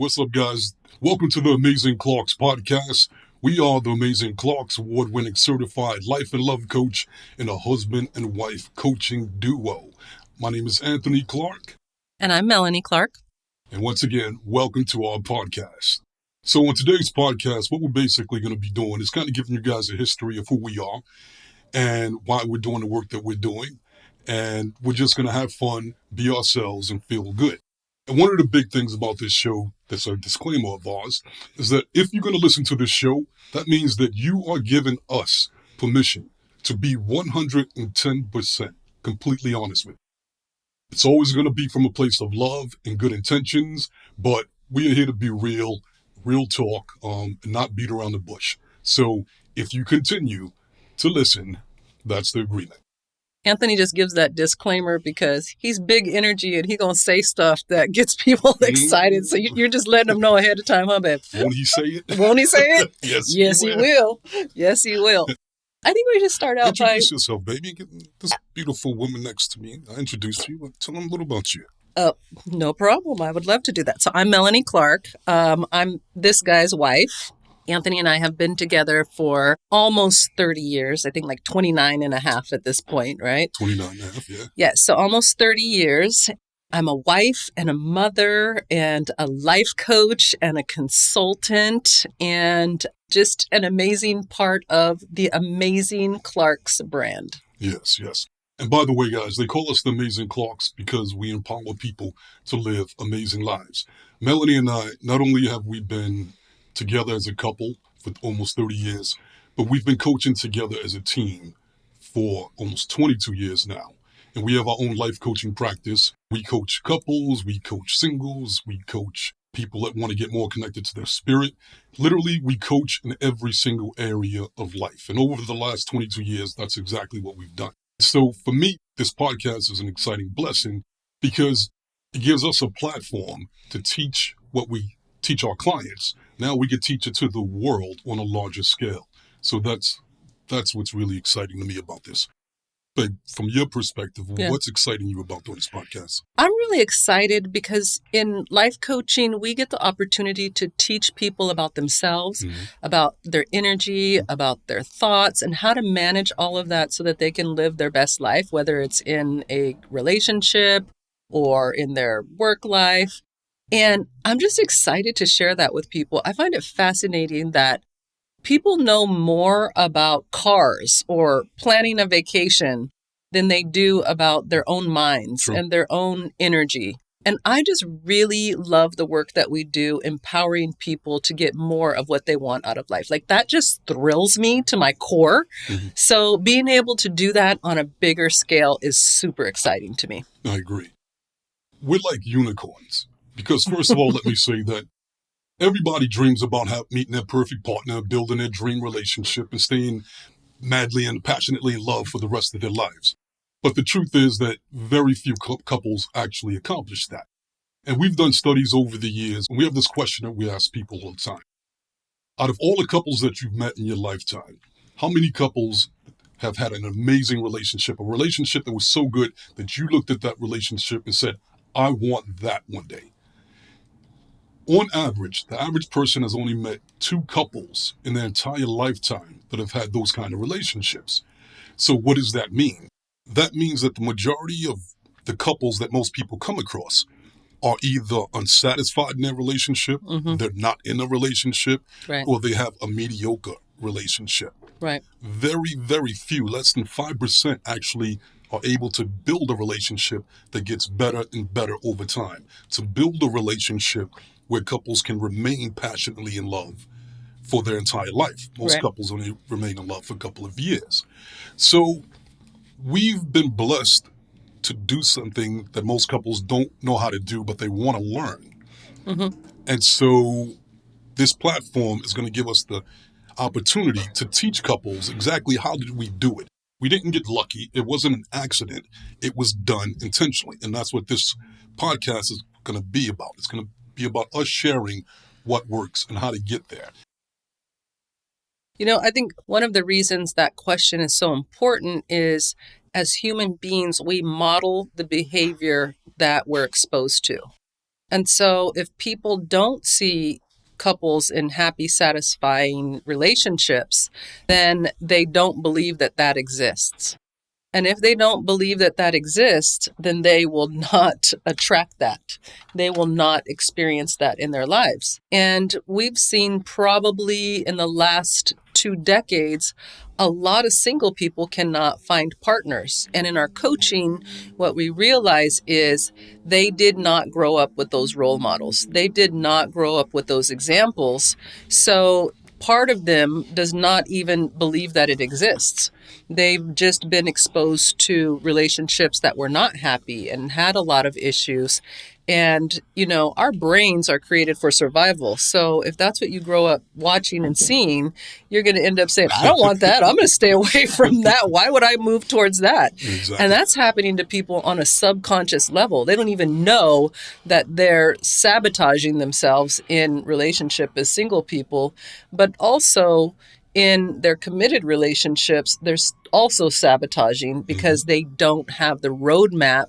What's up, guys? Welcome to the Amazing Clarks podcast. We are the Amazing Clarks, award-winning certified life and love coach and a husband and wife coaching duo. My name is Anthony Clark. And I'm Melanie Clark. And once again, welcome to our podcast. So on today's podcast, what we're basically going to be doing is kind of giving you guys a history of who we are and why we're doing the work that we're doing. And we're just going to have fun, be ourselves, and feel good. And one of the big things about this show, that's a disclaimer of ours, is that if you're going to listen to this show, that means that you are giving us permission to be 110% completely honest with you. It's always going to be from a place of love and good intentions, but we are here to be real talk, and not beat around the bush. So if you continue to listen, that's the agreement. Anthony just gives that disclaimer because he's big energy and he's going to say stuff that gets people excited. So you're just letting him know ahead of time, huh, babe? Won't he say it? Won't he say it? Yes, he will. Yes, he will. I think we just start out Introduce yourself, baby. Get this beautiful woman next to me. I introduced you. Tell them a little about you. No problem. I would love to do that. So I'm Melanie Clark. I'm this guy's wife. Anthony and I have been together for almost 30 years. I think like 29 and a half at this point, right? 29 and a half, yeah. Yes, so almost 30 years. I'm a wife and a mother and a life coach and a consultant and just an amazing part of the Amazing Clarks brand. Yes. And by the way, guys, they call us the Amazing Clarks because we empower people to live amazing lives. Melanie and I, not only have we been together as a couple for almost 30 years, but we've been coaching together as a team for almost 22 years now. And we have our own life coaching practice. We coach couples, we coach singles, we coach people that want to get more connected to their spirit. Literally, we coach in every single area of life. And over the last 22 years, that's exactly what we've done. So for me, this podcast is an exciting blessing because it gives us a platform to teach what we teach our clients. Now we can teach it to the world on a larger scale. So that's what's really exciting to me about this. But from your perspective, What's exciting you about doing this podcast? I'm really excited because in life coaching, we get the opportunity to teach people about themselves, about their energy, about their thoughts, and how to manage all of that so that they can live their best life, whether it's in a relationship or in their work life. And I'm just excited to share that with people. I find it fascinating that people know more about cars or planning a vacation than they do about their own minds and their own energy. And I just really love the work that we do, empowering people to get more of what they want out of life. Like that just thrills me to my core. So being able to do that on a bigger scale is super exciting to me. I agree. We're like unicorns. Because first of all, let me say that everybody dreams about meeting their perfect partner, building their dream relationship, and staying madly and passionately in love for the rest of their lives. But the truth is that very few couples actually accomplish that. And we've done studies over the years, and we have this question that we ask people all the time. Out of all the couples that you've met in your lifetime, how many couples have had an amazing relationship, a relationship that was so good that you looked at that relationship and said, I want that one day? On average, the average person has only met 2 couples in their entire lifetime that have had those kind of relationships. So what does that mean? That means that the majority of the couples that most people come across are either unsatisfied in their relationship, they're not in a relationship, or they have a mediocre relationship. Right. Very, very few, less than 5% actually are able to build a relationship that gets better and better over time, to build a relationship where couples can remain passionately in love for their entire life. Most couples only remain in love for a couple of years. So we've been blessed to do something that most couples don't know how to do, but they want to learn. And so this platform is going to give us the opportunity to teach couples exactly how did we do it. We didn't get lucky. It wasn't an accident. It was done intentionally. And that's what this podcast is going to be about. It's going to be about us sharing what works and how to get there. You know, I think one of the reasons that question is so important is as human beings, we model the behavior that we're exposed to. And so if people don't see couples in happy, satisfying relationships, then they don't believe that that exists. And if they don't believe that that exists, then they will not attract that. They will not experience that in their lives. And we've seen probably in the last 2 decades, a lot of single people cannot find partners. And in our coaching, what we realize is they did not grow up with those role models. They did not grow up with those examples. So part of them does not even believe that it exists. They've just been exposed to relationships that were not happy and had a lot of issues. And, our brains are created for survival. So if that's what you grow up watching and seeing, you're going to end up saying, I don't want that. I'm going to stay away from that. Why would I move towards that? Exactly. And that's happening to people on a subconscious level. They don't even know that they're sabotaging themselves in relationship as single people, but also in their committed relationships, they're also sabotaging because they don't have the roadmap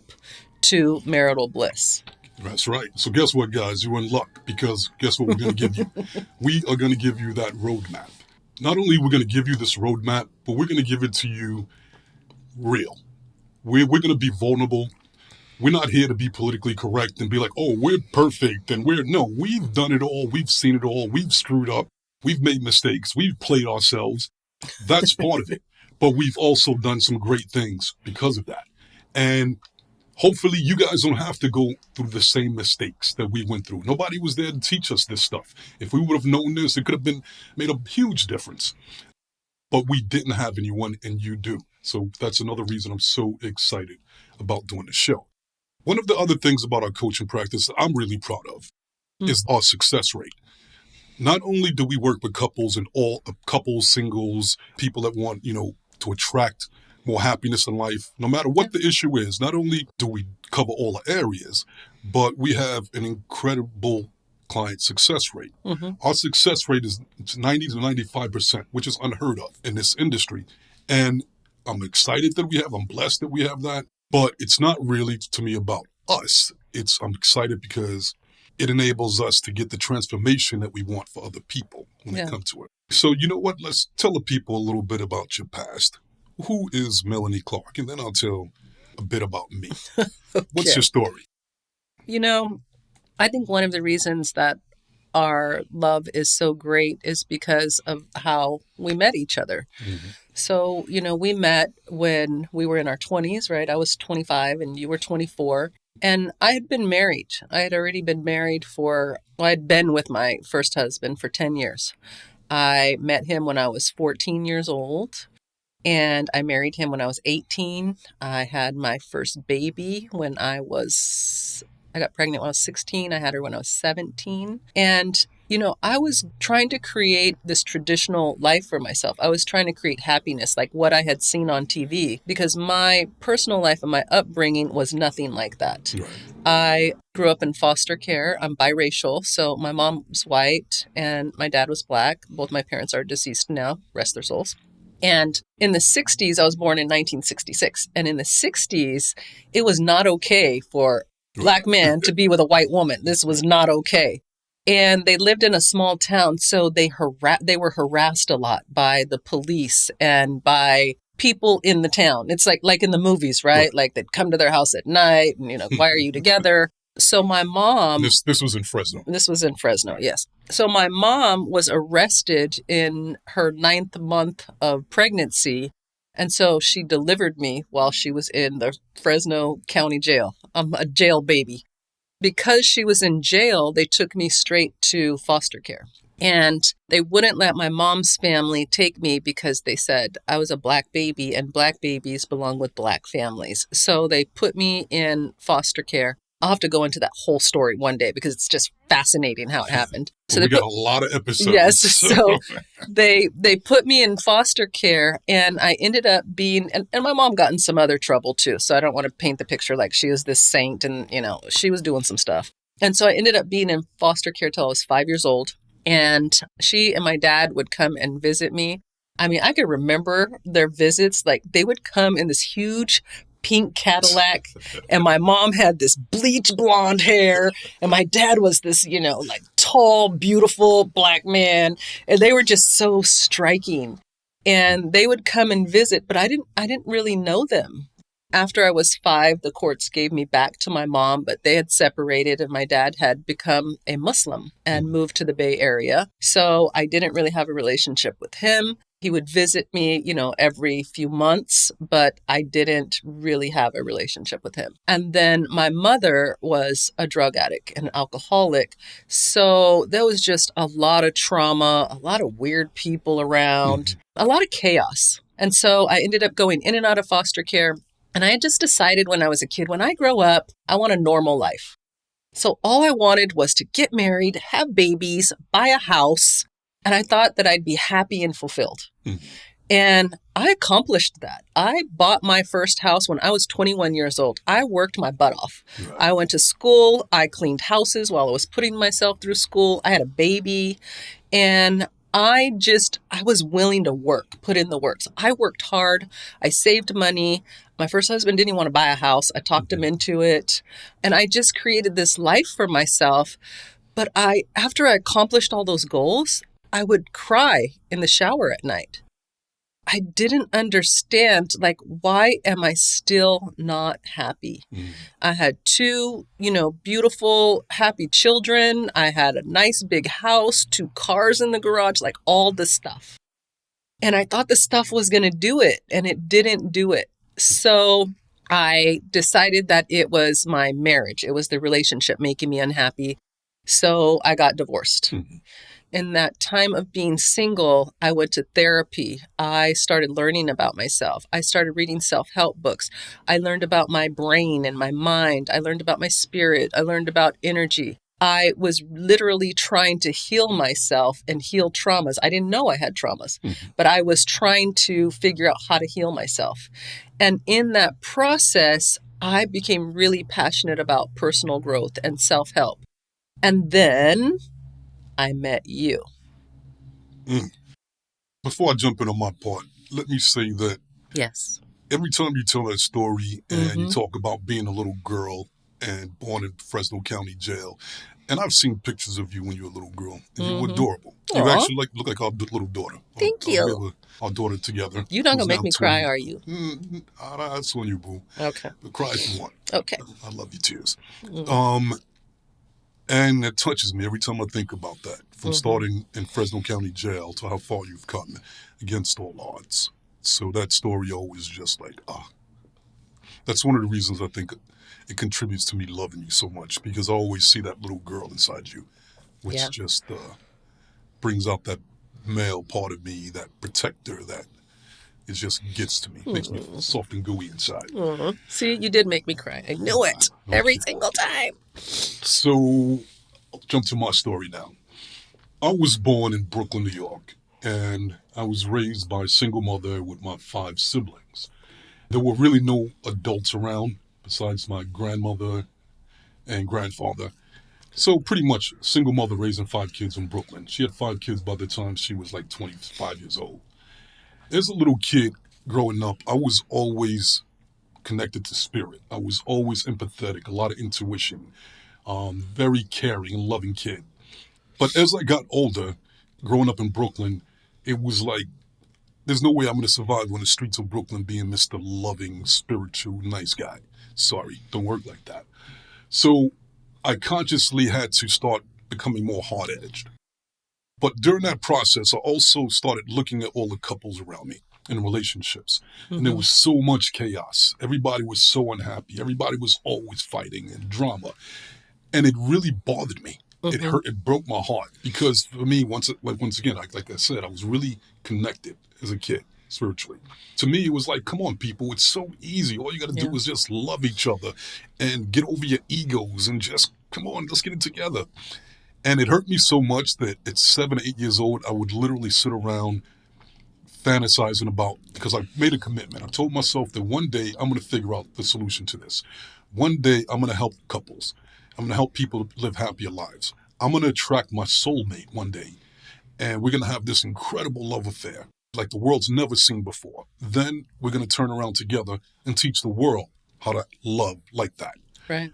to marital bliss. That's right. So guess what, guys? You're in luck, because guess what we're going to give you? We are going to give you that roadmap. Not only we're going to give you this roadmap, but we're going to give it to you real. We're going to be vulnerable. We're not here to be politically correct and be like, oh, we're perfect. And no, we've done it all. We've seen it all. We've screwed up. We've made mistakes. We've played ourselves. That's part of it. But we've also done some great things because of that. And hopefully you guys don't have to go through the same mistakes that we went through. Nobody was there to teach us this stuff. If we would have known this, it could have made a huge difference. But we didn't have anyone, and you do. So that's another reason I'm so excited about doing the show. One of the other things about our coaching practice that I'm really proud of is our success rate. Not only do we work with couples and all couples, singles, people that want, to attract more happiness in life, no matter what the issue is. Not only do we cover all the areas, but we have an incredible client success rate. Our success rate is 90 to 95%, which is unheard of in this industry. And I'm excited that I'm blessed that we have that, but it's not really to me about us. I'm excited because it enables us to get the transformation that we want for other people when it comes to it. So you know what? Let's tell the people a little bit about your past. Who is Melanie Clark? And then I'll tell a bit about me. Okay. What's your story? I think one of the reasons that our love is so great is because of how we met each other. So, we met when we were in our 20s, right? I was 25 and you were 24. And I had been married. I had already been married I'd been with my first husband for 10 years. I met him when I was 14 years old. And I married him when I was 18. I had my first baby I got pregnant when I was 16. I had her when I was 17. And, I was trying to create this traditional life for myself. I was trying to create happiness, like what I had seen on TV, because my personal life and my upbringing was nothing like that. Right. I grew up in foster care. I'm biracial. So my mom was white and my dad was black. Both my parents are deceased now, rest their souls. And in the 60s, I was born in 1966. And in the 60s, it was not okay for Black men to be with a white woman. This was not okay. And they lived in a small town, so they were harassed a lot by the police and by people in the town. It's like in the movies, right? Like they'd come to their house at night and, why are you together? So my mom... This was in Fresno. This was in Fresno, yes. So my mom was arrested in her 9th month of pregnancy. And so she delivered me while she was in the Fresno County Jail. I'm a jail baby. Because she was in jail, they took me straight to foster care. And they wouldn't let my mom's family take me because they said I was a Black baby and Black babies belong with Black families. So they put me in foster care. I'll have to go into that whole story one day because it's just fascinating how it happened. So we got a lot of episodes. Yes. So they put me in foster care and I ended up being, and my mom got in some other trouble too. So I don't want to paint the picture like she was this saint and, she was doing some stuff. And so I ended up being in foster care till I was 5 years old. And she and my dad would come and visit me. I mean, I could remember their visits. Like they would come in this huge pink Cadillac, and my mom had this bleach blonde hair, and my dad was this, like tall, beautiful black man, and they were just so striking. And they would come and visit, but I didn't really know them. After I was 5, the courts gave me back to my mom, but they had separated and my dad had become a Muslim and moved to the Bay Area. So I didn't really have a relationship with him. He would visit me, every few months, but I didn't really have a relationship with him. And then my mother was a drug addict and alcoholic. So there was just a lot of trauma, a lot of weird people around, a lot of chaos. And so I ended up going in and out of foster care. And I had just decided when I was a kid, when I grow up, I want a normal life. So all I wanted was to get married, have babies, buy a house. And I thought that I'd be happy and fulfilled. And I accomplished that. I bought my first house when I was 21 years old. I worked my butt off. Right. I went to school. I cleaned houses while I was putting myself through school. I had a baby. And I was willing to put in the work. So I worked hard. I saved money. My first husband didn't want to buy a house. I talked him into it. And I just created this life for myself. But after I accomplished all those goals, I would cry in the shower at night. I didn't understand, why am I still not happy? I had 2, beautiful, happy children. I had a nice big house, 2 cars in the garage, all the stuff. And I thought the stuff was going to do it, and it didn't do it. So I decided that it was my marriage. It was the relationship making me unhappy. So I got divorced. In that time of being single, I went to therapy. I started learning about myself. I started reading self-help books. I learned about my brain and my mind. I learned about my spirit. I learned about energy. I was literally trying to heal myself and heal traumas. I didn't know I had traumas, but I was trying to figure out how to heal myself. And in that process, I became really passionate about personal growth and self-help. And then I met you. Before I jump in on my part, let me say that yes, every time you tell that story and you talk about being a little girl and born in Fresno County Jail, and I've seen pictures of you when you were a little girl, and you were adorable. You actually look like our little daughter. Thank you. We have our daughter together. You're not going to make me 20. cry, are you? That's on you, boo. Okay. But cry if you want. Okay. I love your tears. And it touches me every time I think about that, from starting in Fresno County Jail to how far you've come against all odds. So that story always just that's one of the reasons I think it contributes to me loving you so much, because I always see that little girl inside you, which just brings out that male part of me, that protector that it just gets to me, makes me feel soft and gooey inside. See, you did make me cry. I knew it every single time. So I'll jump to my story now. I was born in Brooklyn, New York, and I was raised by a single mother with my 5 siblings. There were really no adults around besides my grandmother and grandfather. So pretty much a single mother raising 5 kids in Brooklyn. She had 5 kids by the time she was 25 years old. As a little kid growing up, I was always connected to spirit. I was always empathetic, a lot of intuition, very caring and loving kid. But as I got older, growing up in Brooklyn, it was like, there's no way I'm going to survive on the streets of Brooklyn being Mr. Loving, spiritual, nice guy. Sorry, don't work like that. So I consciously had to start becoming more hard-edged. But during that process, I also started looking at all the couples around me in relationships. And there was so much chaos. Everybody was so unhappy. Everybody was always fighting and drama. And it really bothered me. It hurt. It broke my heart. Because for me, once again, like I said, I was really connected as a kid spiritually. To me, it was like, come on, people. It's so easy. All you got to do is just love each other and get over your egos and just, come on, let's get it together. And it hurt me so much that at 7 or 8 years old, I would literally sit around fantasizing about, because I made a commitment. I told myself that one day I'm going to figure out the solution to this. One day I'm going to help couples. I'm going to help people live happier lives. I'm going to attract my soulmate one day. And we're going to have this incredible love affair. like the world's never seen before. Then we're going to turn around together and teach the world how to love like that. Right.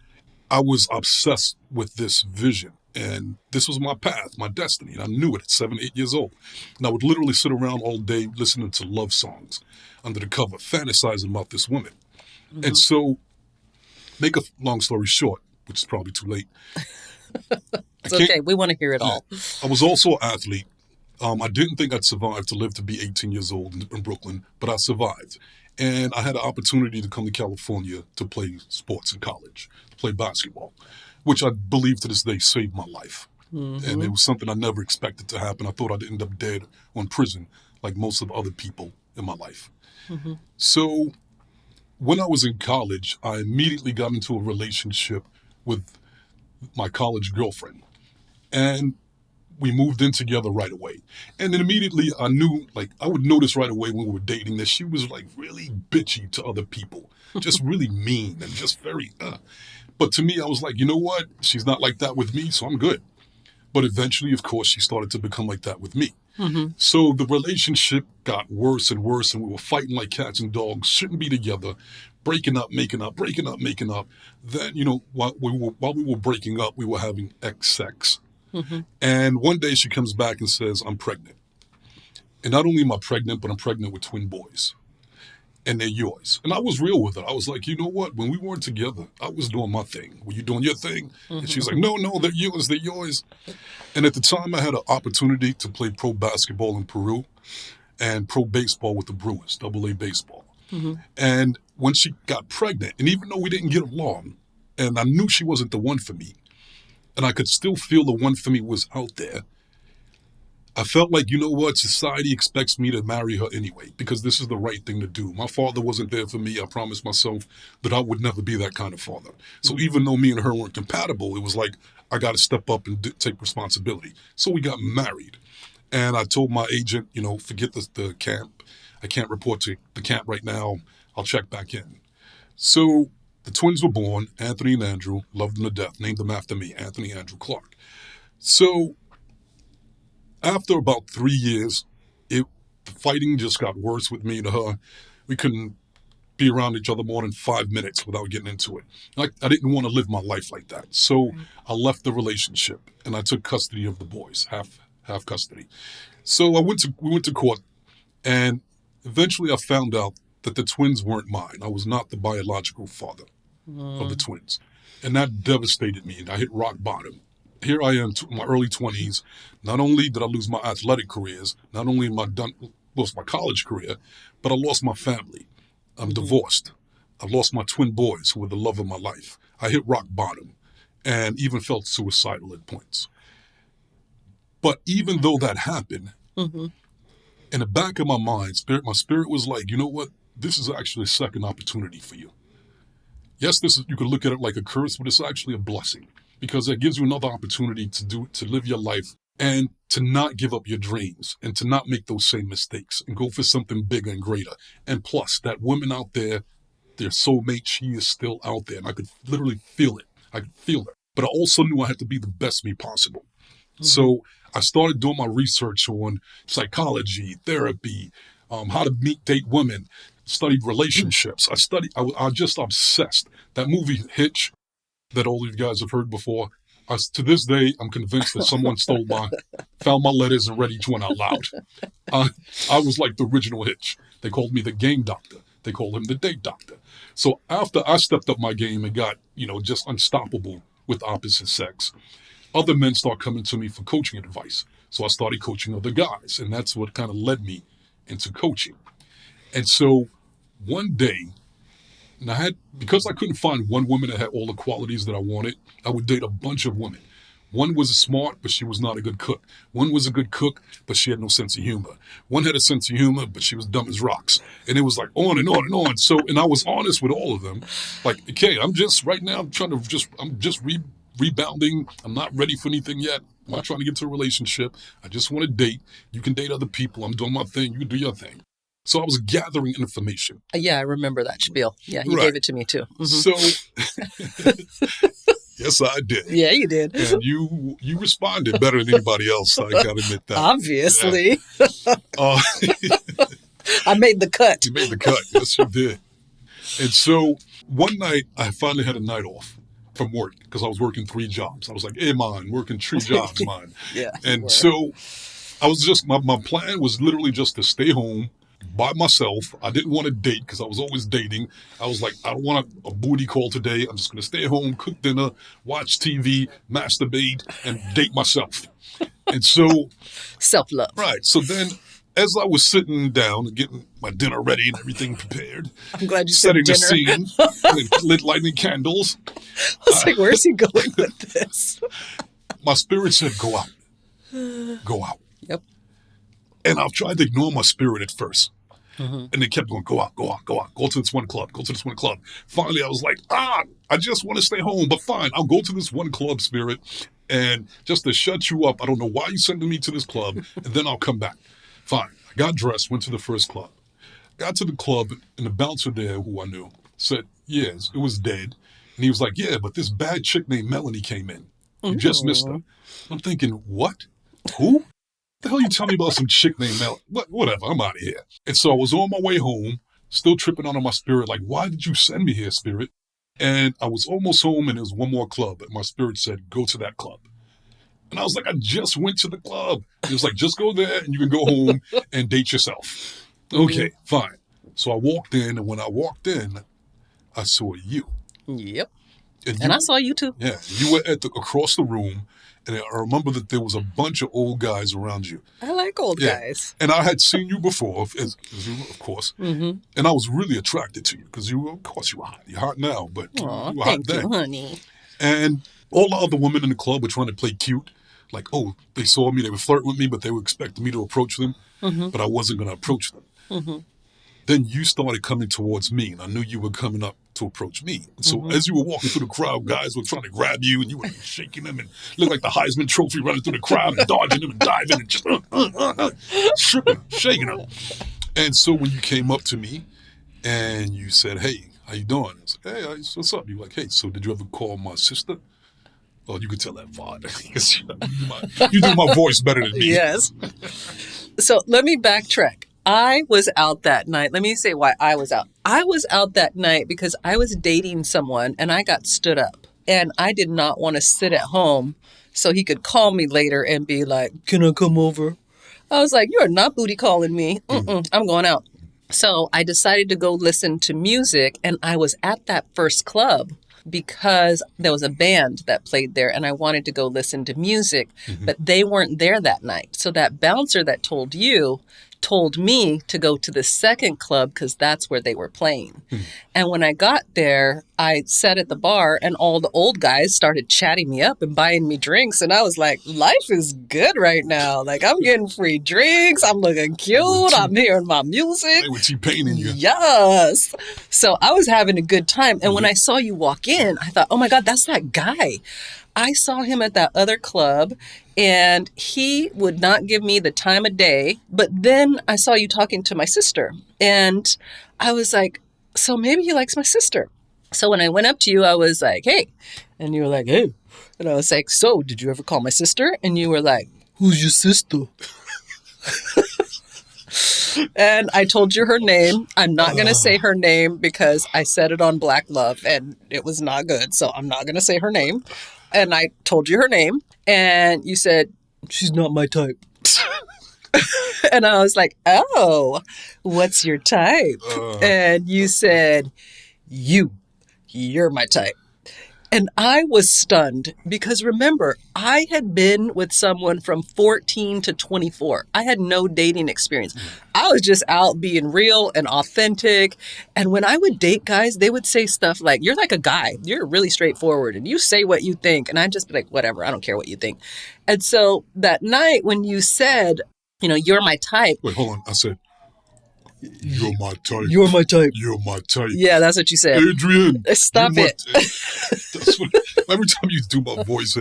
I was obsessed with this vision, and this was my path, my destiny, and I knew it at 7, 8 years old. And I would literally sit around all day listening to love songs under the cover, fantasizing about this woman. Mm-hmm. And so, make a long story short, which is probably too late. It's okay. We want to hear it all. I was also an athlete. I didn't think I'd survive to live to be 18 years old in Brooklyn, but I survived. And I had an opportunity to come to California to play sports in college, to play basketball, which I believe to this day saved my life. Mm-hmm. And it was something I never expected to happen. I thought I'd end up dead or in prison like most of the other people in my life. Mm-hmm. So when I was in college, I immediately got into a relationship with my college girlfriend. And we moved in together right away. And then immediately I knew, like, I would notice right away when we were dating that she was, like, really bitchy to other people. Just really mean and just very, But to me, I was like, you know what? She's not like that with me, so I'm good. But eventually, of course, she started to become like that with me. Mm-hmm. So the relationship got worse and worse, and we were fighting like cats and dogs, shouldn't be together, breaking up, making up, breaking up, making up. Then, while we were breaking up, we were having sex. Mm-hmm. And one day she comes back and says, I'm pregnant. And not only am I pregnant, but I'm pregnant with twin boys. And they're yours. And I was real with her. I was like, you know what? When we weren't together, I was doing my thing. Were you doing your thing? Mm-hmm. And she's like, no, they're yours, they're yours. And at the time, I had an opportunity to play pro basketball in Peru and pro baseball with the Brewers, AA baseball. Mm-hmm. And when she got pregnant, and even though we didn't get along, and I knew she wasn't the one for me, and I could still feel the one for me was out there, I felt like, you know what, society expects me to marry her anyway, because this is the right thing to do. My father wasn't there for me. I promised myself that I would never be that kind of father. So even though me and her weren't compatible, it was like, I got to step up and take responsibility. So we got married. And I told my agent, forget the camp. I can't report to the camp right now. I'll check back in. So the twins were born, Anthony and Andrew, loved them to death, named them after me, Anthony and Andrew Clark. So after about 3 years, the fighting just got worse with me and her. We couldn't be around each other more than 5 minutes without getting into it. I didn't want to live my life like that. So I left the relationship and I took custody of the boys, half custody. So we went to court, and eventually I found out that the twins weren't mine. I was not the biological father of the twins. And that devastated me, and I hit rock bottom. Here I am in my early 20s. Not only did I lose my athletic careers, not only am I lost my college career, but I lost my family. I'm divorced. I lost my twin boys who were the love of my life. I hit rock bottom and even felt suicidal at points. But even though that happened, in the back of my mind, my spirit was like, you know what? This is actually a second opportunity for you. Yes, you could look at it like a curse, but it's actually a blessing, because it gives you another opportunity to live your life and to not give up your dreams and to not make those same mistakes and go for something bigger and greater. And plus, that woman out there, their soulmate, she is still out there. And I could literally feel it. I could feel her. But I also knew I had to be the best me possible. Mm-hmm. So I started doing my research on psychology, therapy, how to date women, studied relationships. I just obsessed. That movie Hitch, that all of you guys have heard before, to this day, I'm convinced that someone found my letters and read each one out loud. I was like the original Hitch. They called me the game doctor. They called him the date doctor. So after I stepped up my game and got, just unstoppable with opposite sex, other men start coming to me for coaching advice. So I started coaching other guys, and that's what kind of led me into coaching. And so one day, because I couldn't find one woman that had all the qualities that I wanted, I would date a bunch of women. One was smart, but she was not a good cook. One was a good cook, but she had no sense of humor. One had a sense of humor, but she was dumb as rocks. And it was like on and on and on. So, and I was honest with all of them. Like, okay, I'm just rebounding. I'm not ready for anything yet. I'm not trying to get to a relationship. I just want to date. You can date other people. I'm doing my thing. You can do your thing. So I was gathering information. Yeah, I remember that spiel. Yeah, you gave it to me too. Mm-hmm. Yes, I did. Yeah, you did. And you responded better than anybody else. I got to admit that. Obviously. Yeah. I made the cut. You made the cut. Yes, you did. And so one night, I finally had a night off from work because I was working 3 jobs. I was like, hey, man, working 3 jobs, man. Yeah. And so I was just, my plan was literally just to stay home by myself. I didn't want to date because I was always dating. I was like, I don't want a booty call today. I'm just going to stay home, cook dinner, watch TV, masturbate, and date myself. And so... Self-love. Right. So then, as I was sitting down and getting my dinner ready and everything prepared, I'm glad you setting said the scene, lighting candles. I was like, where's he going with this? My spirit said, go out. Go out. Yep. And I've tried to ignore my spirit at first. And they kept going, go out, go out, go out. Go to this one club, go to this one club. Finally, I was like, I just want to stay home, but fine. I'll go to this one club, spirit. And just to shut you up, I don't know why you're sending me to this club, and then I'll come back. Fine. I got dressed, went to the first club. Got to the club, and the bouncer there, who I knew, said, yes, it was dead. And he was like, yeah, but this bad chick named Melanie came in. You just missed her. I'm thinking, what? Who? The hell you tell me about some chick named Melanie? Whatever, I'm out of here. And so I was on my way home, still tripping out on my spirit, like, why did you send me here, spirit? And I was almost home, and there was one more club, and my spirit said, go to that club. And I was like, I just went to the club. It was like, just go there, and you can go home and date yourself. Okay, fine. So I walked in, and when I walked in, I saw you. Yep. And I saw you too. Yeah, you were across the room, and I remember that there was a bunch of old guys around you. I like old guys. And I had seen you before, as you, of course, and I was really attracted to you because of course, you were hot. You're hot now, but you were hot Thank then. you, honey. And all the other women in the club were trying to play cute. Like, oh, they saw me, they would flirt with me, but they were expecting me to approach them, but I wasn't going to approach them. Then you started coming towards me, and I knew you were coming up to approach me. And so as you were walking through the crowd, guys were trying to grab you, and you were shaking them and looked like the Heisman Trophy running through the crowd and dodging them and diving and just stripping, shaking them. And so when you came up to me and you said, hey, how you doing? I was like, hey, what's up? You were like, hey, so did you ever call my sister? Oh, you could tell that vibe because you do my voice better than me. Yes. So let me backtrack. I was out that night. Let me say why I was out. I was out that night because I was dating someone and I got stood up. And I did not want to sit at home so he could call me later and be like, can I come over? I was like, you are not booty calling me. I'm going out. So I decided to go listen to music. And I was at that first club because there was a band that played there and I wanted to go listen to music, but they weren't there that night. So that bouncer that told you told me to go to the second club because that's where they were playing. And when I got there, I sat at the bar and all the old guys started chatting me up and buying me drinks. And I was like, life is good right now. Like, I'm getting free drinks. I'm looking cute. I'm hearing my music. They were T-paining you. Yes. So I was having a good time. And when I saw you walk in, I thought, oh my God, that's that guy. I saw him at that other club and he would not give me the time of day. But then I saw you talking to my sister and I was like, so maybe he likes my sister. So when I went up to you, I was like, hey. And you were like, hey. And I was like, so did you ever call my sister? And you were like, who's your sister? And I told you her name. I'm not going to say her name because I said it on Black Love and it was not good. So I'm not going to say her name. And I told you her name and you said, she's not my type. And I was like, oh, what's your type? And you said, you're my type. And I was stunned because remember, I had been with someone from 14 to 24. I had no dating experience. I was just out being real and authentic. And when I would date guys, they would say stuff like, you're like a guy. You're really straightforward and you say what you think. And I'd just be like, whatever, I don't care what you think. And so that night when you said, you're my type. Wait, hold on. I said, you're my type. You're my type. You're my type. Yeah, that's what you said. Adrian. Stop it. That's what, every time you do my voice.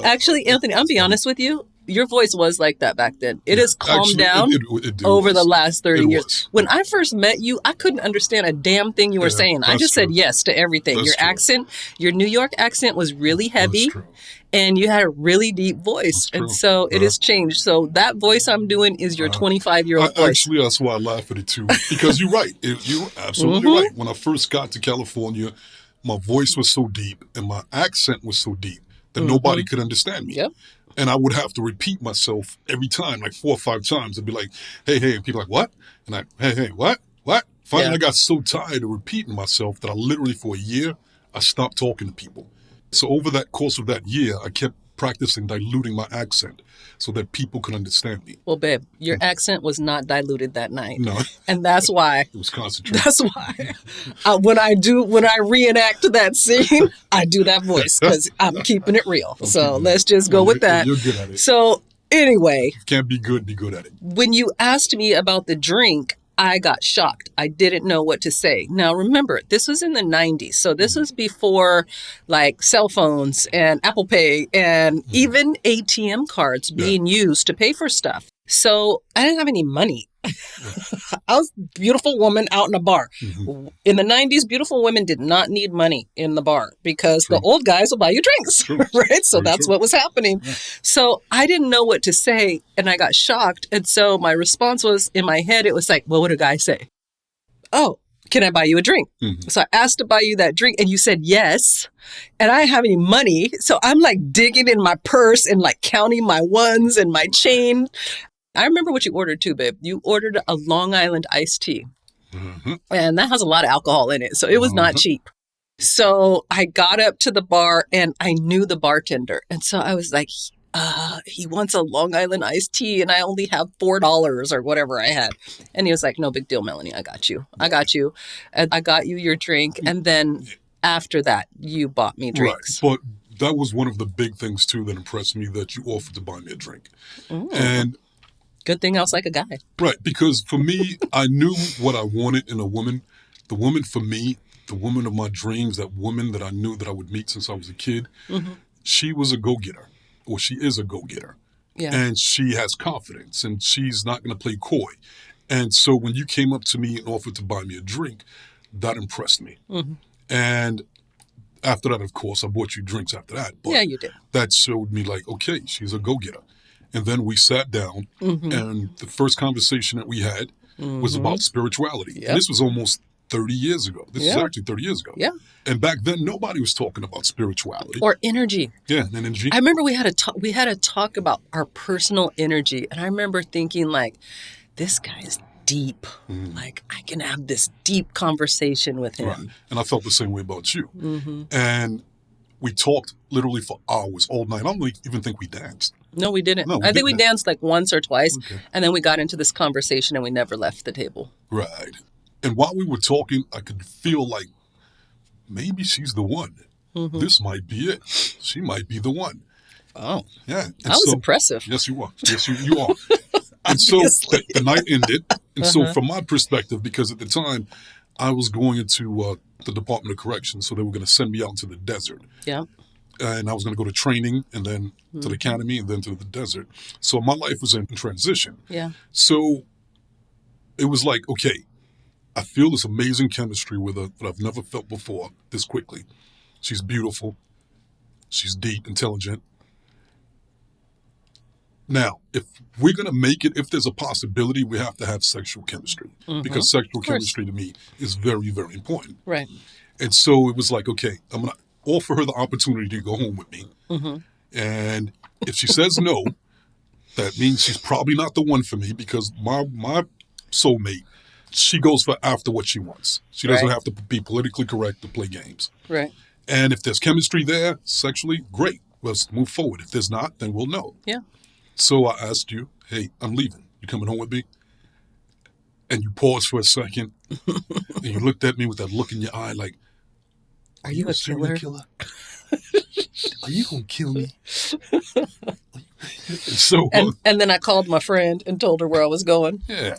Actually, Anthony, I'll be honest with you. Your voice was like that back then. It has calmed Actually, down it over was. the last 30 It years. was. When I first met you, I couldn't understand a damn thing you were saying. I that's just said true. yes to everything. That's Your true. accent, your New York accent was really That's heavy. true. And you had a really deep voice. That's true. And so it has changed. So that voice I'm doing is your 25-year-old voice. Actually, that's why I laugh at it too. Because you're right. You're absolutely right. When I first got to California, my voice was so deep and my accent was so deep that nobody could understand me. Yep. And I would have to repeat myself every time, like 4 or 5 times. I'd be like, hey, hey. And people are like, what? And I, hey, what? Finally, I got so tired of repeating myself that I literally, for a year, I stopped talking to people. So over that course of that year, I kept practicing diluting my accent so that people could understand me. Well, babe, your accent was not diluted that night. No. And that's why. It was concentrated. That's why when I reenact that scene, I do that voice because I'm keeping it real. So let's just go with that. You're good at it. So anyway. Can't be good at it. When you asked me about the drink, I got shocked. I didn't know what to say. Now, remember, this was in the 90s. So this was before like cell phones and Apple Pay and even ATM cards being used to pay for stuff. So I didn't have any money. I was a beautiful woman out in a bar. In the 90s, beautiful women did not need money in the bar because the old guys will buy you drinks, right? So that's what was happening. Yeah. So I didn't know what to say and I got shocked. And so my response was, in my head, it was like, what would a guy say? Oh, can I buy you a drink? So I asked to buy you that drink and you said yes. And I didn't have any money. So I'm like digging in my purse and like counting my ones and my chain. I remember what you ordered too, babe. You ordered a Long Island iced tea. And that has a lot of alcohol in it. So it was not cheap. So I got up to the bar and I knew the bartender. And so I was like, he wants a Long Island iced tea and I only have $4 or whatever I had. And he was like, no big deal, Melanie. I got you. And I got you your drink. And then after that, you bought me drinks. Right. But that was one of the big things too that impressed me, that you offered to buy me a drink. And good thing I was like a guy. Right, because for me, I knew what I wanted in a woman. The woman for me, the woman of my dreams, that woman that I knew that I would meet since I was a kid, she was a go-getter, or she is a go-getter. Yeah. And she has confidence, and she's not going to play coy. And so when you came up to me and offered to buy me a drink, that impressed me. And after that, of course, I bought you drinks after that. But yeah, you did. That showed me like, okay, she's a go-getter. And then we sat down, and the first conversation that we had was about spirituality. Yep. And this was almost 30 years ago. This is actually 30 years ago. Yeah. And back then, nobody was talking about spirituality. Or energy. Yeah, energy. I remember we had a talk about our personal energy. And I remember thinking like, this guy is deep. Like, I can have this deep conversation with him. Right. And I felt the same way about you. And we talked literally for hours, all night. I don't even think we danced. No, we didn't. No, I think we danced like once or twice. Okay. And then we got into this conversation and we never left the table. Right. And while we were talking, I could feel like maybe she's the one. This might be it. She might be the one. Oh. Yeah. And that was impressive. Yes, you are. Yes, you are. And so the night ended. And so from my perspective, because at the time I was going into the Department of Corrections, so they were going to send me out into the desert. Yeah. And I was going to go to training and then to the academy and then to the desert. So my life was in transition. Yeah. So it was like, okay, I feel this amazing chemistry with her that I've never felt before this quickly. She's beautiful. She's deep, intelligent. Now, if we're going to make it, if there's a possibility, we have to have sexual chemistry. Because sexual chemistry to me is very, very important. Right. And so it was like, okay, I'm going to offer her the opportunity to go home with me. And if she says no, that means she's probably not the one for me, because my soulmate, she goes for after what she wants. She doesn't have to be politically correct to play games. Right. And if there's chemistry there sexually, great. Let's move forward. If there's not, then we'll know. Yeah. So I asked you, hey, I'm leaving. You coming home with me? And you paused for a second. And you looked at me with that look in your eye like, are you a serial killer? Are you going to kill me? And then I called my friend and told her where I was going. Yeah.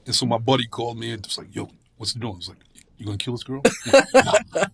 And so my buddy called me and was like, yo, what's he doing? I was like, you going to kill this girl? No,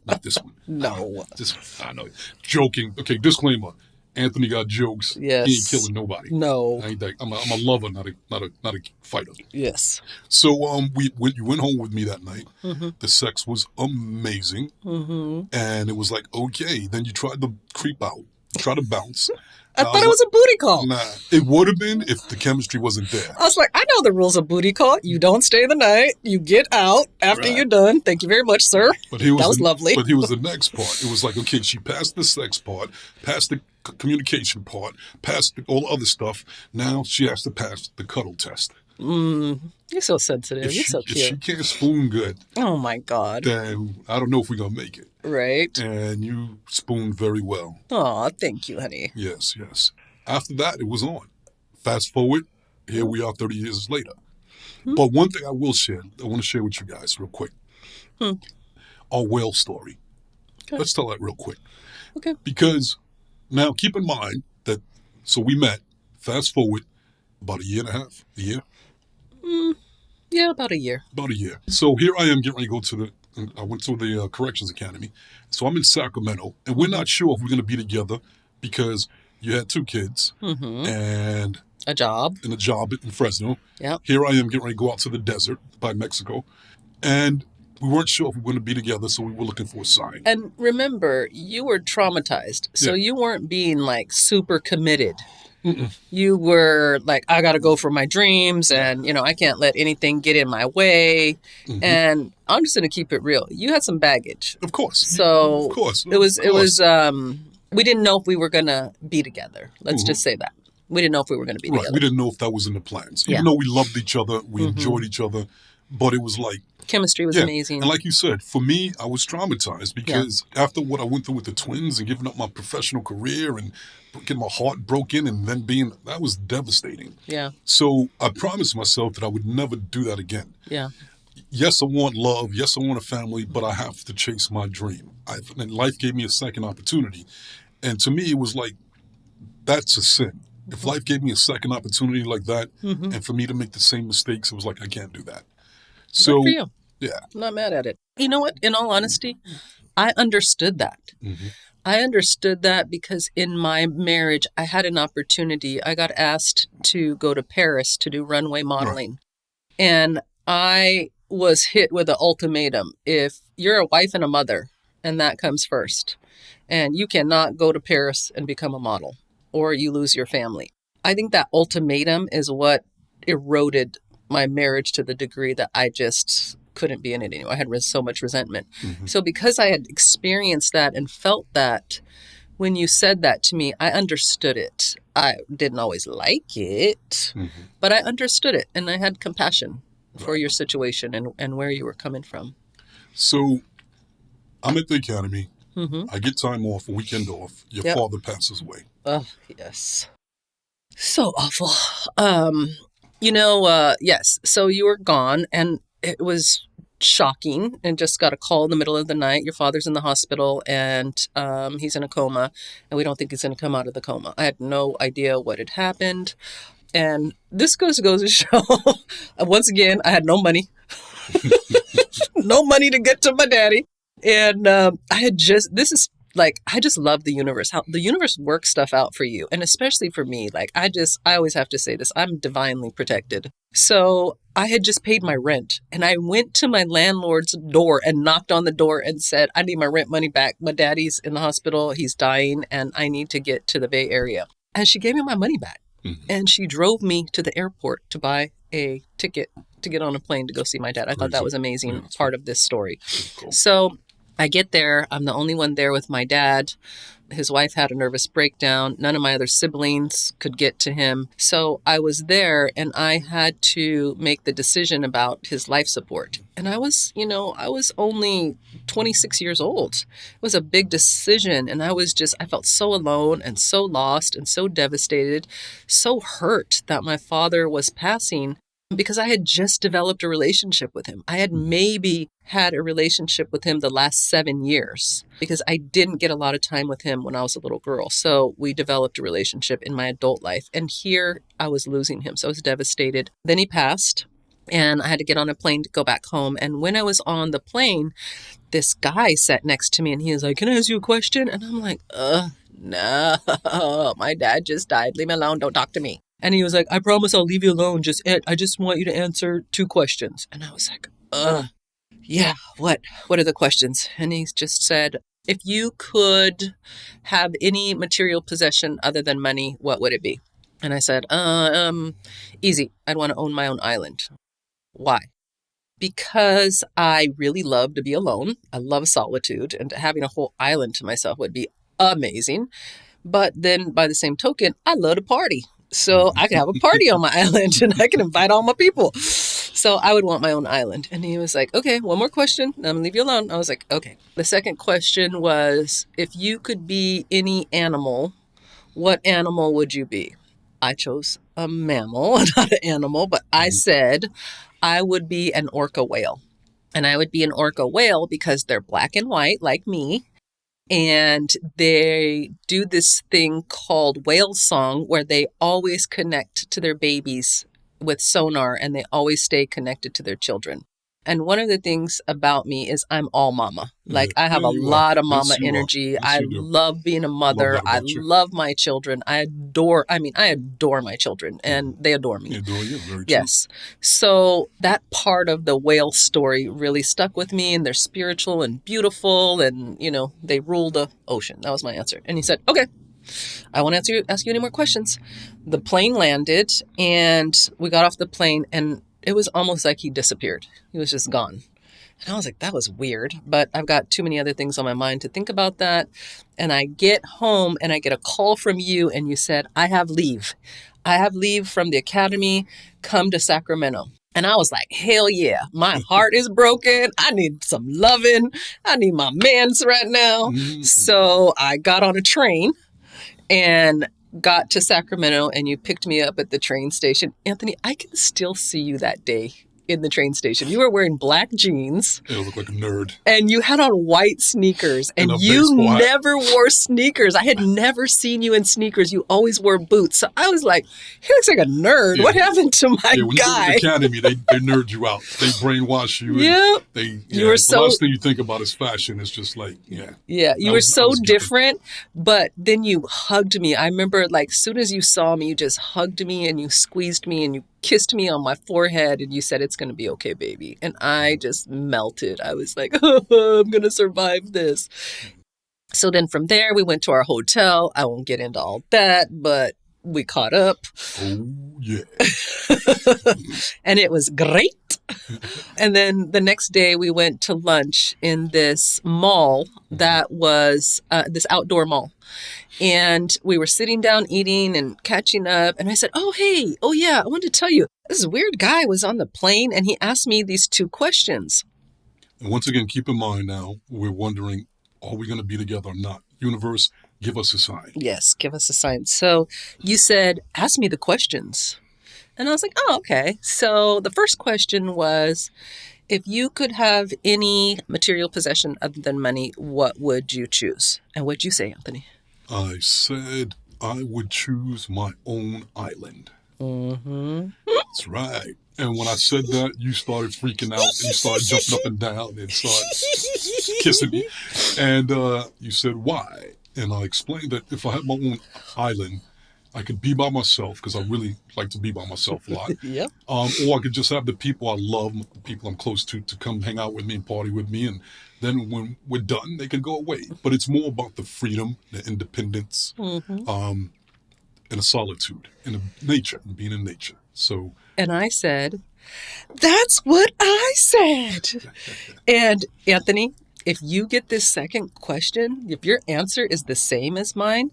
not this one. No. This one. I know. Joking. Okay, disclaimer. Anthony got jokes. Yes. He ain't killing nobody. No. I ain't that. I'm a lover, not a fighter. Yes. So you went home with me that night. The sex was amazing, and it was like, okay. Then you tried to creep out, try to bounce. I thought it was a booty call. Nah, it would have been if the chemistry wasn't there. I was like, I know the rules of booty call. You don't stay the night. You get out after you're done. Thank you very much, sir. But that was lovely. But here was the next part. It was like, okay, she passed the sex part, passed the communication part, passed all the other stuff. Now she has to pass the cuddle test. You're so sensitive. You're so cute. If she can't spoon good, oh my God, then I don't know if we're going to make it. Right. And you spooned very well. Oh, thank you, honey. Yes. After that, it was on. Fast forward, here we are 30 years later. But one thing I want to share with you guys real quick. Our whale story. Okay. Let's tell that real quick. Okay. Because now keep in mind that, so we met, fast forward, about a year and a half, a year? Yeah, about a year. About a year. So here I am getting ready to go I went to the Corrections Academy. So I'm in Sacramento, and we're not sure if we're going to be together because you had 2 kids and a job. And a job in Fresno. Yeah. Here I am getting ready to go out to the desert by Mexico. And we weren't sure if we were going to be together, so we were looking for a sign. And remember, you were traumatized. So you weren't being like super committed. You were like, I got to go for my dreams and, I can't let anything get in my way. And I'm just going to keep it real. You had some baggage. Of course. So of course. It was, we didn't know if we were going to be together. Let's just say that. We didn't know if we were going to be together. We didn't know if that was in the plans. Even though we loved each other, we enjoyed each other, but it was like... Chemistry was amazing. And like you said, for me, I was traumatized because after what I went through with the twins and giving up my professional career and getting my heart broken and then that was devastating. Yeah. So I promised myself that I would never do that again. Yeah. Yes, I want love. Yes, I want a family, but I have to chase my dream. And life gave me a second opportunity. And to me, it was like, that's a sin. If life gave me a second opportunity like that, and for me to make the same mistakes, it was like, I can't do that. So, good for you. Yeah. I'm not mad at it. You know what? In all honesty, I understood that. I understood that because in my marriage, I had an opportunity. I got asked to go to Paris to do runway modeling. Right. And I was hit with an ultimatum. If you're a wife and a mother, and that comes first, and you cannot go to Paris and become a model, or you lose your family. I think that ultimatum is what eroded my marriage to the degree that I just couldn't be in it anymore. I had so much resentment. So because I had experienced that and felt that, when you said that to me, I understood it. I didn't always like it, but I understood it. And I had compassion for your situation and where you were coming from. So I'm at the academy. I get time off, a weekend off. Your father passes away. Oh, yes. So awful. Yes. So you were gone and it was shocking, and just got a call in the middle of the night. Your father's in the hospital and he's in a coma and we don't think he's going to come out of the coma. I had no idea what had happened. And this goes to show, once again, I had no money. No money to get to my daddy. And I just love the universe, how the universe works stuff out for you. And especially for me, I always have to say this, I'm divinely protected. So I had just paid my rent and I went to my landlord's door and knocked on the door and said, I need my rent money back. My daddy's in the hospital. He's dying and I need to get to the Bay Area. And she gave me my money back. And she drove me to the airport to buy a ticket to get on a plane to go see my dad. I thought that was amazing part of this story. Cool. So I get there. I'm the only one there with my dad. His wife had a nervous breakdown. None of my other siblings could get to him. So I was there and I had to make the decision about his life support. And I was only 26 years old. It was a big decision. And I felt so alone and so lost and so devastated, so hurt that my father was passing. Because I had just developed a relationship with him. I had maybe had a relationship with him the last 7 years because I didn't get a lot of time with him when I was a little girl. So we developed a relationship in my adult life. And here I was losing him. So I was devastated. Then he passed and I had to get on a plane to go back home. And when I was on the plane, this guy sat next to me and he was like, can I ask you a question? And I'm like, no, my dad just died. Leave me alone. Don't talk to me. And he was like, I promise I'll leave you alone. I just want you to answer 2 questions. And I was like, yeah, what? What are the questions? And he just said, if you could have any material possession other than money, what would it be? And I said, easy. I'd want to own my own island. Why? Because I really love to be alone. I love solitude, and having a whole island to myself would be amazing. But then by the same token, I love to party. So I could have a party on my island and I can invite all my people. So I would want my own island. And he was like, okay, one more question. I'm going to leave you alone. I was like, okay. The second question was, if you could be any animal, what animal would you be? I chose a mammal, not an animal, but I said I would be an orca whale. And I would be an orca whale because they're black and white like me. And they do this thing called whale song where they always connect to their babies with sonar and they always stay connected to their children. And one of the things about me is I'm all mama. Like I have a lot of mama energy. Yes, I love being a mother. I love my children. I adore my children and they adore me. They adore you, very true. Yes. So that part of the whale story really stuck with me, and they're spiritual and beautiful and, you know, they rule the ocean. That was my answer. And he said, okay, I won't ask you any more questions. The plane landed and we got off the plane and it was almost like he disappeared. He was just gone. And I was like, that was weird, but I've got too many other things on my mind to think about that. And I get home and I get a call from you and you said, I have leave. I have leave from the academy, come to Sacramento. And I was like, hell yeah, my heart is broken. I need some loving. I need my mans right now. Mm-hmm. So I got on a train and got to Sacramento and you picked me up at the train station. Anthony, I can still see you that day in the train station. You were wearing black jeans. You look like a nerd. And you had on white sneakers. And you never wore sneakers. I had never seen you in sneakers. You always wore boots. So I was like, he looks like a nerd. Yeah. What happened to my guy? When you go to the academy, they nerd you out. They brainwash you. Yeah. You were so... The last thing you think about is fashion. It's just like, yeah. Yeah, you were so different. But then you hugged me. I remember, like, as soon as you saw me, you just hugged me and you squeezed me and you kissed me on my forehead and you said, it's going to be okay, baby. And I just melted. I was like, oh, I'm going to survive this. So then from there, we went to our hotel. I won't get into all that, but we caught up. Oh, yeah. And it was great. And then the next day we went to lunch in this mall that was this outdoor mall. And we were sitting down eating and catching up. And I said, oh, hey, oh, yeah, I wanted to tell you, this weird guy was on the plane and he asked me these 2 questions. And once again, keep in mind now, we're wondering, are we going to be together or not? Universe, give us a sign. Yes, give us a sign. So you said, ask me the questions. And I was like, oh, okay. So the first question was, if you could have any material possession other than money, what would you choose? And what'd you say, Anthony? I said I would choose my own island. Mm-hmm. That's right. And when I said that, you started freaking out and you started jumping up and down and started kissing me. And you said, why? And I explained that if I had my own island, I could be by myself because I really like to be by myself a lot. Yep. Or I could just have the people I love, the people I'm close to come hang out with me and party with me. And then when we're done, they can go away. But it's more about the freedom, the independence, and the solitude, and the nature, and being in nature. So. And I said, that's what I said. And Anthony, if you get this second question, if your answer is the same as mine,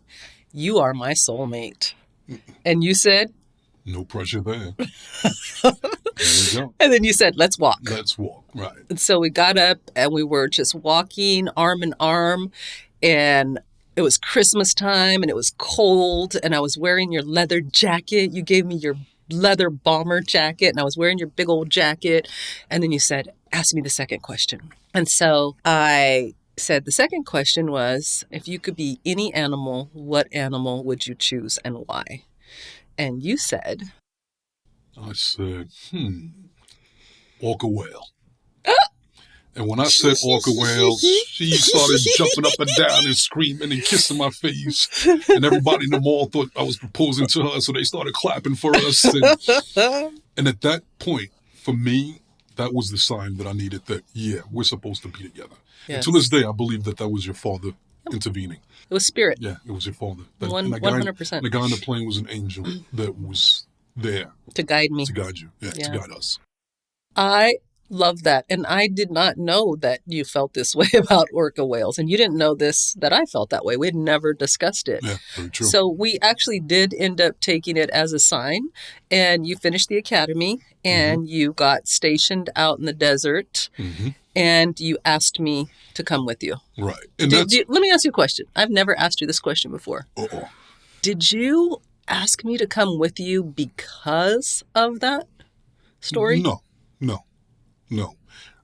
you are my soulmate. And you said? No pressure there. There we go. And then you said, let's walk. Let's walk, right. And so we got up and we were just walking arm in arm. And it was Christmas time and it was cold. And I was wearing your leather jacket. You gave me your leather bomber jacket. And I was wearing your big old jacket. And then you said, ask me the second question. And so I said the second question was, if you could be any animal, what animal would you choose and why? And you said? I said, orca whale. And when I said orca whales, she started jumping up and down and screaming and kissing my face. And everybody in the mall thought I was proposing to her, so they started clapping for us. And at that point, for me, that was the sign that I needed that, yeah, we're supposed to be together. Yes. And to this day, I believe that was your father intervening. It was spirit. Yeah, it was your father. 100%. The guy on the plane was an angel that was there. To guide me. To guide you. Yeah, to guide us. I love that. And I did not know that you felt this way about orca whales. And you didn't know that I felt that way. We had never discussed it. Yeah, very true. So we actually did end up taking it as a sign. And you finished the academy and you got stationed out in the desert. And you asked me to come with you. Right. And let me ask you a question. I've never asked you this question before. Uh-oh. Did you ask me to come with you because of that story? No.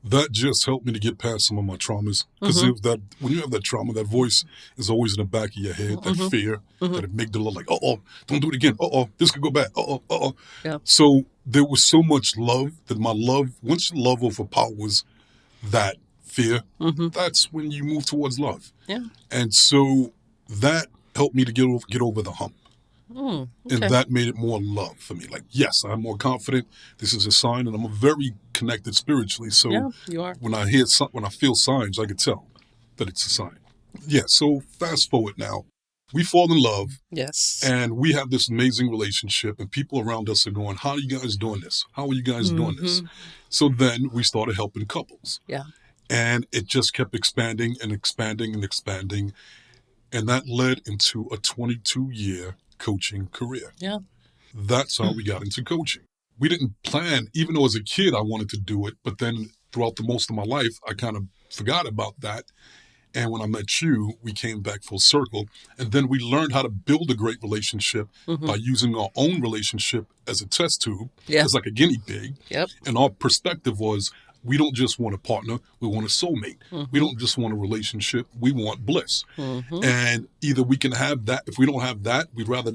That just helped me to get past some of my traumas. Because when you have that trauma, that voice is always in the back of your head, that fear, that amygdala, like, don't do it again. This could go bad. Yeah. So there was so much love that once love overpowers that fear, that's when you move towards love. Yeah. And so that helped me to get over the hump. Okay. And that made it more love for me. Like, yes, I'm more confident. This is a sign, and I'm very connected spiritually. So yeah, you are. When I feel signs, I can tell that it's a sign. Yeah. So fast forward now, we fall in love. Yes. And we have this amazing relationship, and people around us are going, "How are you guys doing this? How are you guys doing this?" So then we started helping couples. Yeah. And it just kept expanding and expanding and expanding. And that led into a 22-year coaching career. Yeah. That's how we got into coaching. We didn't plan, even though as a kid I wanted to do it, but then throughout the most of my life, I kind of forgot about that. And when I met you, we came back full circle. And then we learned how to build a great relationship by using our own relationship as a test tube, as like a guinea pig. Yep. And our perspective was, we don't just want a partner, we want a soulmate. We don't just want a relationship, we want bliss. And either we can have that, if we don't have that, we'd rather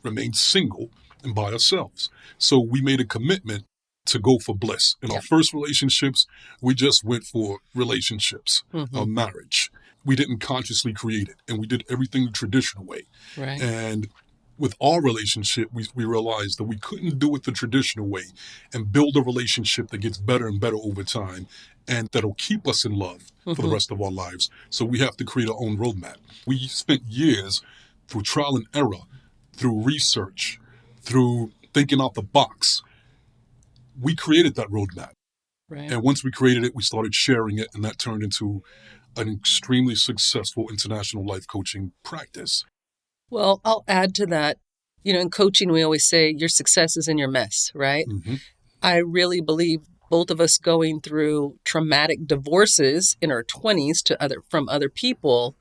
remain single and by ourselves. So we made a commitment to go for bliss. In our first relationships, we just went for relationships, marriage. We didn't consciously create it, and we did everything the traditional way. Right. And with our relationship, we realized that we couldn't do it the traditional way and build a relationship that gets better and better over time and that'll keep us in love for the rest of our lives. So we have to create our own roadmap. We spent years through trial and error, through research, through thinking out the box. We created that roadmap. Right. And once we created it, we started sharing it, and that turned into an extremely successful international life coaching practice. Well, I'll add to that. In coaching, we always say your success is in your mess, right? I really believe both of us going through traumatic divorces in our 20s from other people,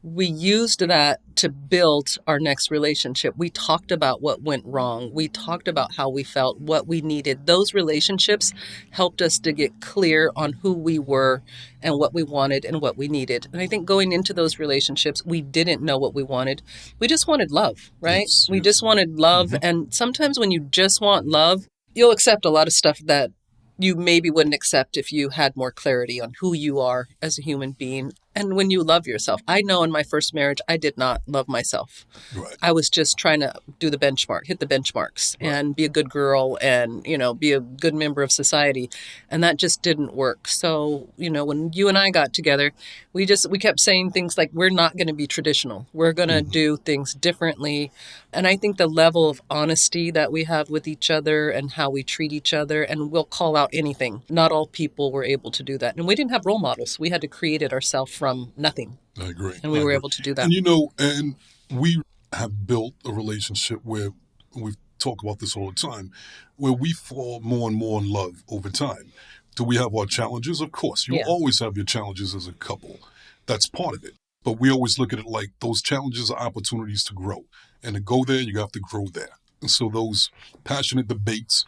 we used that to build our next relationship. We talked about what went wrong. We talked about how we felt, what we needed. Those relationships helped us to get clear on who we were and what we wanted and what we needed. And I think going into those relationships, we didn't know what we wanted. We just wanted love, right? We just wanted love. And sometimes when you just want love, you'll accept a lot of stuff that you maybe wouldn't accept if you had more clarity on who you are as a human being. And when you love yourself, I know in my first marriage, I did not love myself. Right. I was just trying to hit the benchmarks and be a good girl and, be a good member of society. And that just didn't work. So, when you and I got together, we kept saying things like, we're not going to be traditional. We're going to do things differently. And I think the level of honesty that we have with each other and how we treat each other, and we'll call out anything. Not all people were able to do that. And we didn't have role models. We had to create it ourselves from nothing. I agree. And we were able to do that. And we have built a relationship where we talk about this all the time, where we fall more and more in love over time. Do we have our challenges? Of course. You always have your challenges as a couple. That's part of it. But we always look at it like those challenges are opportunities to grow. And to go there, you have to grow there. And so those passionate debates,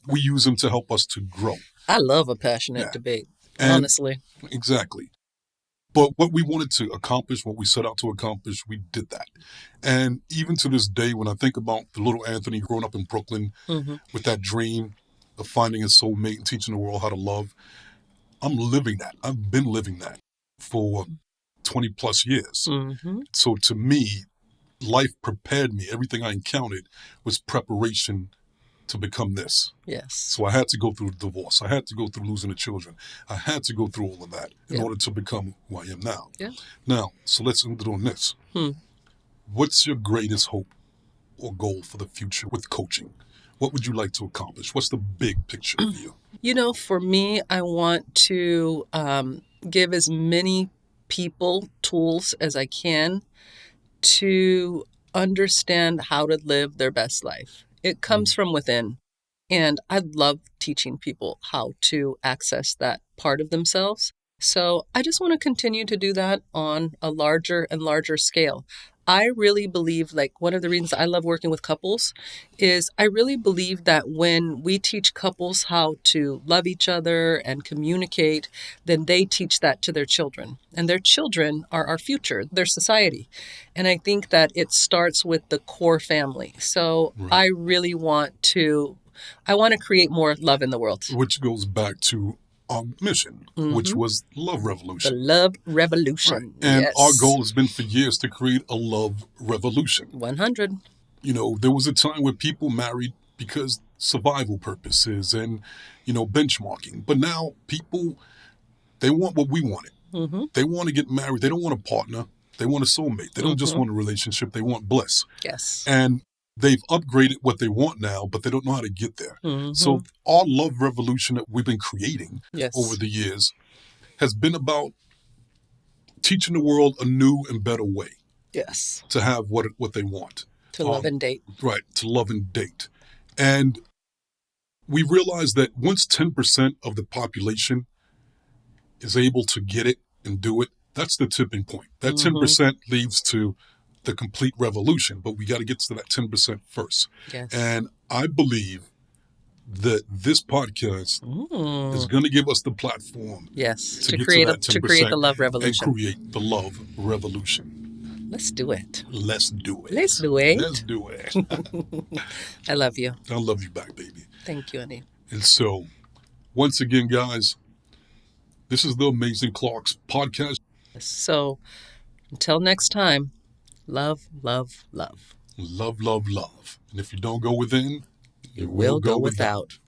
we use them to help us to grow. I love a passionate debate, honestly. Exactly. But what we wanted to accomplish, what we set out to accomplish, we did that. And even to this day, when I think about the little Anthony growing up in Brooklyn with that dream of finding his soulmate and teaching the world how to love, I'm living that. I've been living that for 20 plus years. Mm-hmm. So to me, life prepared me. Everything I encountered was preparation to become this. Yes. So I had to go through divorce. I had to go through losing the children. I had to go through all of that in order to become who I am now. Yeah. Now, so let's end it on this. What's your greatest hope or goal for the future with coaching? What would you like to accomplish? What's the big picture for you? You know, for me, I want to give as many people tools as I can to understand how to live their best life. It comes from within. And I love teaching people how to access that part of themselves. So I just want to continue to do that on a larger and larger scale. I really believe, like, one of the reasons I love working with couples is I really believe that when we teach couples how to love each other and communicate, then they teach that to their children. And their children are our future, their society. And I think that it starts with the core family. So I really want to create more love in the world. Which goes back to our mission, which was Love The Revolution. love revolution. And Yes. our goal has been for years to create a love revolution. 100. You know, there was a time where people married because survival purposes and, benchmarking. But now people, they want what we wanted. They want to get married. They don't want a partner. They want a soulmate. They don't just want a relationship. They want bliss. Yes. And they've upgraded what they want now, but they don't know how to get there. So our love revolution that we've been creating over the years has been about teaching the world a new and better way. Yes. To have what they want. To love and date. Right, to love and date. And we realize that once 10% of the population is able to get it and do it, that's the tipping point. That 10% leads to the complete revolution, but we got to get to that 10% first. Yes. And I believe that this podcast is going to give us the platform to get create to that 10% to create the love revolution. And create the love revolution. Let's do it. Let's do it. Let's do it. Let's do it. I love you. I love you back, baby. Thank you, honey. And so, once again, guys, this is the Amazing Clarks podcast. So, until next time, love, love, love. Love, love, love. And if you don't go within, You will go without.